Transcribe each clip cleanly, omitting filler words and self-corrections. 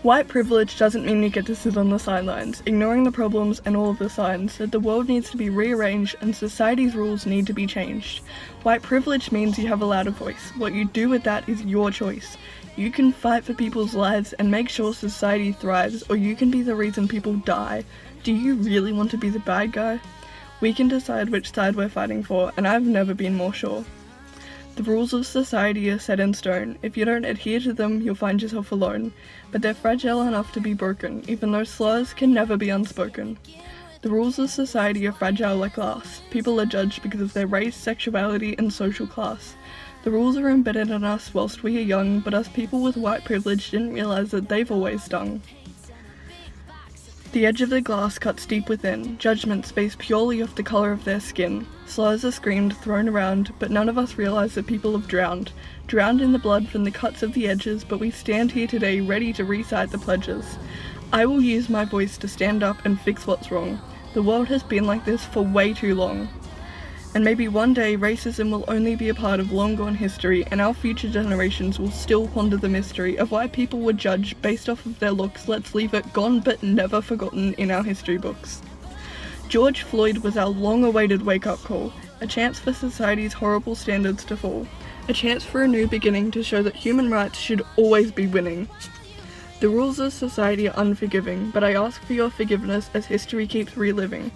White privilege doesn't mean you get to sit on the sidelines, ignoring the problems and all of the signs that the world needs to be rearranged and society's rules need to be changed. White privilege means you have a louder voice. What you do with that is your choice. You can fight for people's lives and make sure society thrives, or you can be the reason people die. Do you really want to be the bad guy? We can decide which side we're fighting for, and I've never been more sure. The rules of society are set in stone. If you don't adhere to them, you'll find yourself alone. But they're fragile enough to be broken, even though slurs can never be unspoken. The rules of society are fragile like glass. People are judged because of their race, sexuality, and social class. The rules are embedded in us whilst we are young, but us people with white privilege didn't realise that they've always stung. The edge of the glass cuts deep within, judgments based purely off the colour of their skin. Slurs are screamed, thrown around, but none of us realise that people have drowned in the blood from the cuts of the edges, but we stand here today ready to recite the pledges. I will use my voice to stand up and fix what's wrong. The world has been like this for way too long. And maybe one day racism will only be a part of long gone history, and our future generations will still ponder the mystery of why people were judged based off of their looks. Let's leave it gone but never forgotten in our history books. George Floyd was our long-awaited wake-up call, a chance for society's horrible standards to fall, a chance for a new beginning to show that human rights should always be winning. The rules of society are unforgiving, but I ask for your forgiveness as history keeps reliving.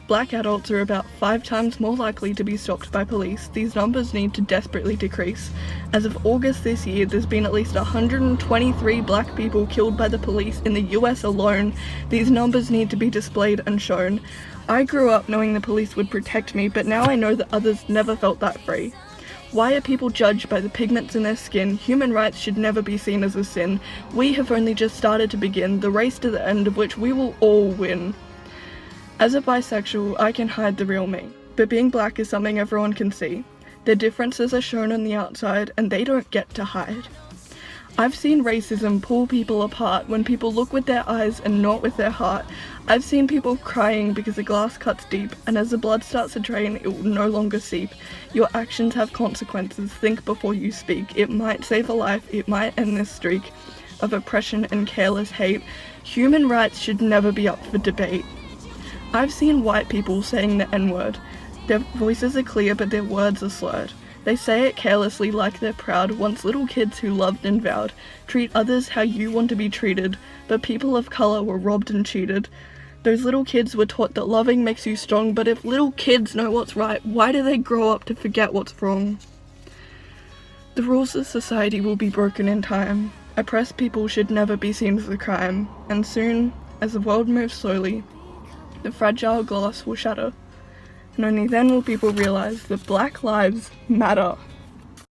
Black adults are about 5 times more likely to be stopped by police. These numbers need to desperately decrease. As of August this year, there's been at least 123 black people killed by the police in the US alone. These numbers need to be displayed and shown. I grew up knowing the police would protect me, but now I know that others never felt that free. Why are people judged by the pigments in their skin? Human rights should never be seen as a sin. We have only just started to begin, the race to the end of which we will all win. As a bisexual, I can hide the real me, but being black is something everyone can see. Their differences are shown on the outside, and they don't get to hide. I've seen racism pull people apart when people look with their eyes and not with their heart. I've seen people crying because the glass cuts deep, and as the blood starts to drain, it will no longer seep. Your actions have consequences. Think before you speak. It might save a life, it might end this streak of oppression and careless hate. Human rights should never be up for debate. I've seen white people saying the N-word. Their voices are clear, but their words are slurred. They say it carelessly like they're proud, once little kids who loved and vowed. Treat others how you want to be treated, but people of colour were robbed and cheated. Those little kids were taught that loving makes you strong, but if little kids know what's right, why do they grow up to forget what's wrong? The rules of society will be broken in time. Oppressed people should never be seen as a crime, and soon, as the world moves slowly, the fragile glass will shatter. And only then will people realise that Black lives matter.